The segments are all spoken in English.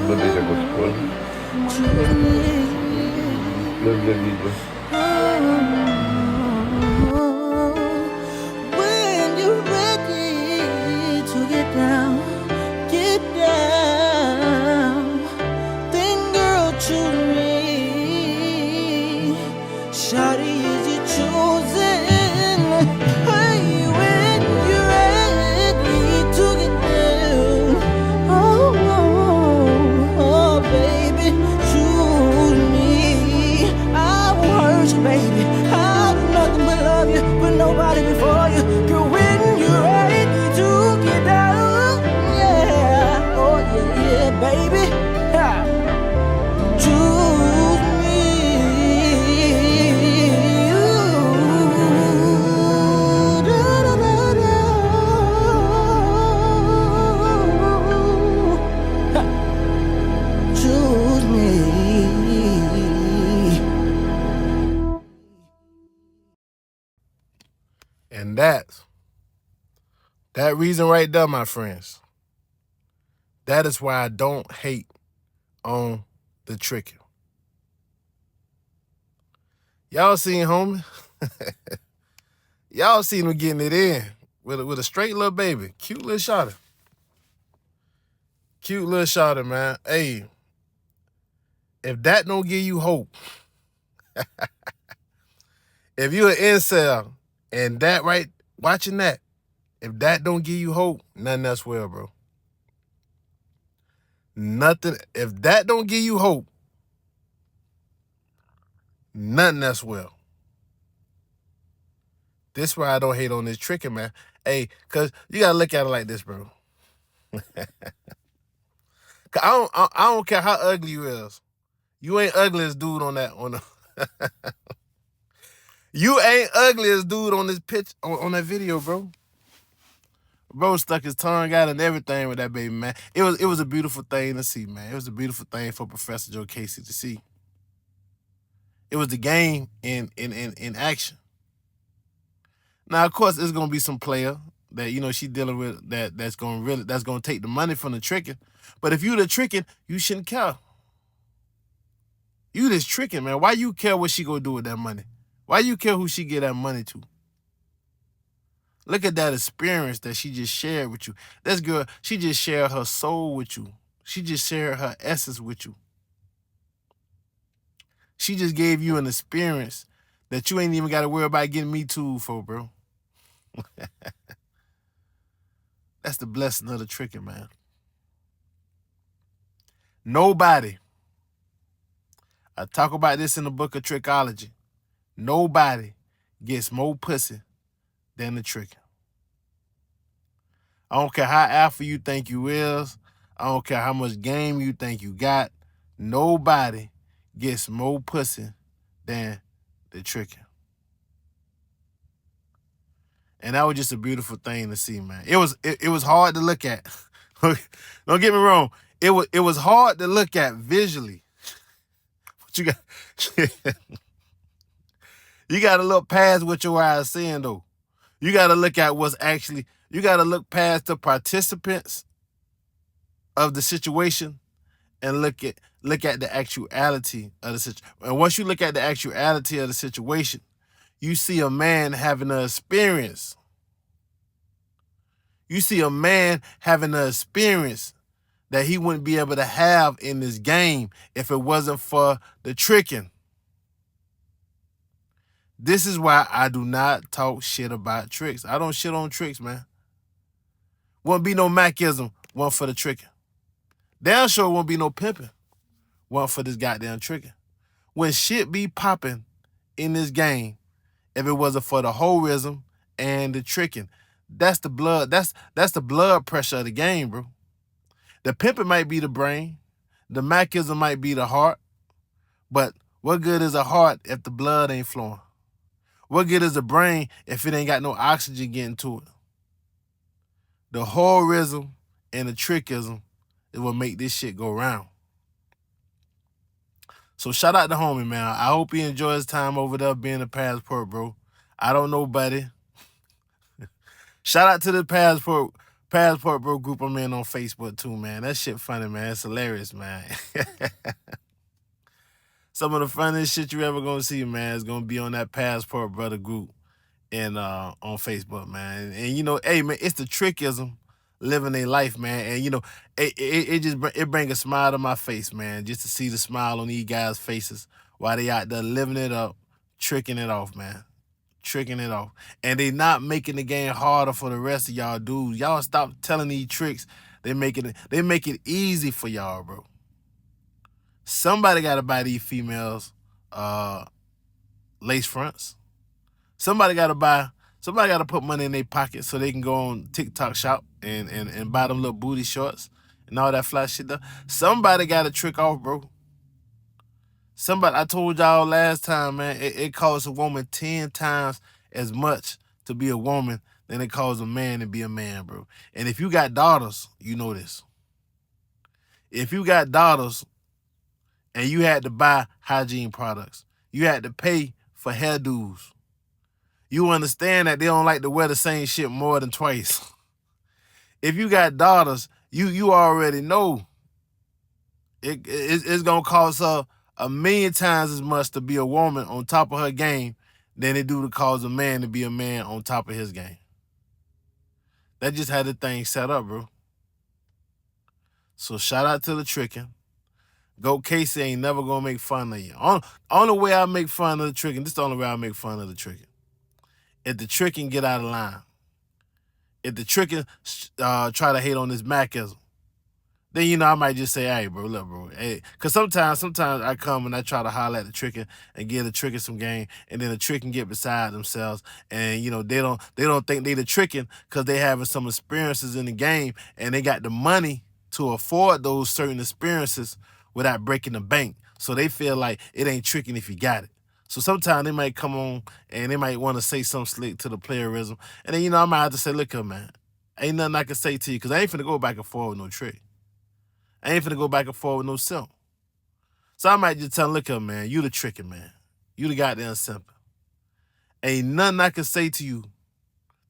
Babysek ko school. Love dito. When you're ready to get down, then girl, choose me. Shawty, is you choosing? Hey, when you're ready to get down, oh, baby, choose me. I won't hurt you, baby. I'll do nothing but love you, but nobody before you. Girl, when you're ready to get down, yeah, oh yeah, baby, ha. Choose me. Ooh, da, da, da, da. Ha. Choose me. And that reason right there, my friends, that is why I don't hate on the tricking. Y'all seen homie? Y'all seen him getting it in with a straight little baby. Cute little shorty. Cute little shorty, man. Hey, if that don't give you hope, if you an incel and that right, watching that, if that don't give you hope, nothing else will, bro. Nothing. If that don't give you hope, nothing else will. This is why I don't hate on this tricking, man. Hey, cause you gotta look at it like this, bro. I don't care how ugly you is. You ain't ugly as dude on that You ain't ugly as dude on this pitch on that video, bro. Bro stuck his tongue out and everything with that baby, man. It was a beautiful thing to see, man. It was a beautiful thing for Professor Jokasey to see. It was the game in action. Now, of course, there's gonna be some player that she dealing with that's gonna take the money from the tricking. But if you the tricking, you shouldn't care. You just tricking, man. Why you care what she gonna do with that money? Why you care who she get that money to? Look at that experience that she just shared with you. This girl, she just shared her soul with you. She just shared her essence with you. She just gave you an experience that you ain't even got to worry about getting me too for, bro. That's the blessing of the tricking, man. Nobody, I talk about this in the book of Trickology, nobody gets more pussy than the tricking. I don't care how alpha you think you is. I don't care how much game you think you got. Nobody gets more pussy than the tricking. And that was just a beautiful thing to see, man. It was hard to look at. Don't get me wrong. It was hard to look at visually. But you got to look past what your eyes seeing, though. You got to look at what's actually. You got to look past the participants of the situation and look at the actuality of the situation. And once you look at the actuality of the situation, you see a man having an experience. You see a man having an experience that he wouldn't be able to have in this game if it wasn't for the tricking. This is why I do not talk shit about tricks. I don't shit on tricks, man. Won't be no Macism, one for the tricking. Damn sure won't be no pimping, one for this goddamn tricking. When shit be popping in this game, if it wasn't for the holism and the tricking, that's the blood. That's the blood pressure of the game, bro. The pimping might be the brain, the Macism might be the heart, but what good is a heart if the blood ain't flowing? What good is a brain if it ain't got no oxygen getting to it? The holism and the trickism is what make this shit go round. So shout out to homie, man. I hope he enjoys his time over there being a passport, bro. I don't know, buddy. Shout out to the passport Passport Bro group I'm in on Facebook too, man. That shit funny, man. It's hilarious, man. Some of the funniest shit you ever gonna see, man, is gonna be on that Passport Brother group and on Facebook, man. And you know, hey man, it's the trickism living their life, man. And you know, it just it bring a smile to my face, man, just to see the smile on these guys' faces while they out there living it up, tricking it off, man. Tricking it off. And they not making the game harder for the rest of y'all dudes. Y'all stop telling these tricks. They make it easy for y'all, bro. Somebody gotta buy these females lace fronts. Somebody gotta put money in their pocket so they can go on TikTok shop and buy them little booty shorts and all that fly shit though. Somebody gotta trick off, bro. I told y'all last time, man, it costs a woman 10 times as much to be a woman than it costs a man to be a man, bro. And if you got daughters, you know this. If you got daughters and you had to buy hygiene products, you had to pay for hairdos, you understand that they don't like to wear the same shit more than twice. If you got daughters, you already know it's gonna cost her 1,000,000 times as much to be a woman on top of her game than it do to cause a man to be a man on top of his game. That just had the thing set up, bro. So shout out to the tricking. Jokasey ain't never gonna make fun of you. Only way I make fun of the tricking, this is the only way I make fun of the tricking. If the tricking get out of line, if the tricking try to hate on this Macism, then, you know, I might just say, hey, bro, look, bro. Hey, because sometimes I come and I try to holler at the tricking and give the tricking some game, and then the tricking get beside themselves. And, you know, they don't think they the tricking because they having some experiences in the game, and they got the money to afford those certain experiences without breaking the bank. So they feel like it ain't tricking if you got it. So sometimes they might come on and they might want to say something slick to the playerism. And then, you know, I might have to say, look here, man, ain't nothing I can say to you because I ain't finna go back and forth with no trick. I ain't finna go back and forth with no simp. So I might just tell him, look here, man, you the tricking, man. You the goddamn simp. Ain't nothing I can say to you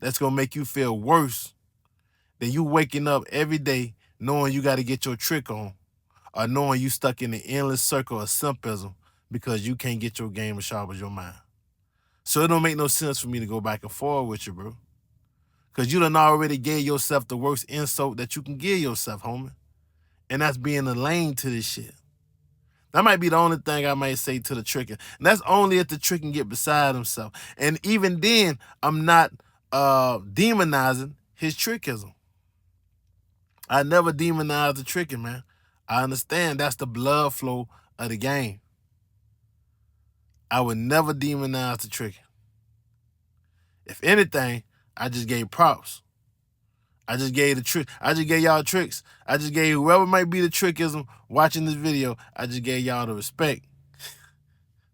that's gonna make you feel worse than you waking up every day knowing you gotta get your trick on or knowing you stuck in the endless circle of simpism because you can't get your game as sharp as your mind. So it don't make no sense for me to go back and forth with you, bro. Because you done already gave yourself the worst insult that you can give yourself, homie. And that's being a lame to this shit. That might be the only thing I might say to the tricking. And that's only if the tricking get beside himself. And even then, I'm not demonizing his trickism. I never demonize the tricking, man. I understand that's the blood flow of the game. I would never demonize the tricking. If anything, I just gave props. I just gave the trick. I just gave y'all tricks. I just gave whoever might be the trickism watching this video, I just gave y'all the respect.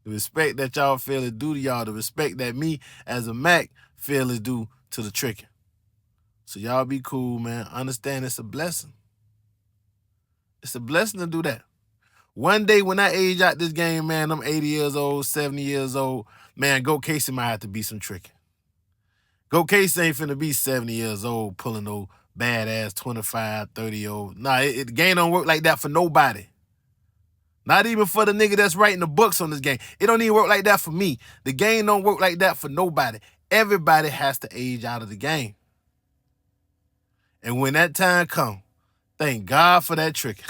The respect that y'all feel is due to y'all. The respect that me as a Mac feel is due to the tricking. So y'all be cool, man. Understand it's a blessing. It's a blessing to do that. One day when I age out this game, man, I'm 80 years old, 70 years old, man, Jokasey might have to be some tricking. Jokasey ain't finna be 70 years old pulling no badass 25, 30-year-old. Nah, the game don't work like that for nobody. Not even for the nigga that's writing the books on this game. It don't even work like that for me. The game don't work like that for nobody. Everybody has to age out of the game. And when that time come, thank God for that trick.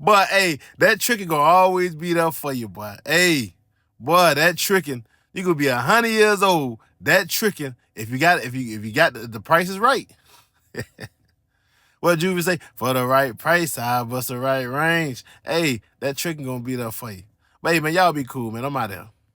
But hey, that tricking gonna always be there for you, boy. Hey, boy, that tricking, you gonna be 100 years old. That tricking, if you got the price is right. What Juvie say? For the right price, I bust the right range. Hey, that tricking gonna be there for you. But hey, man, y'all be cool, man. I'm out there.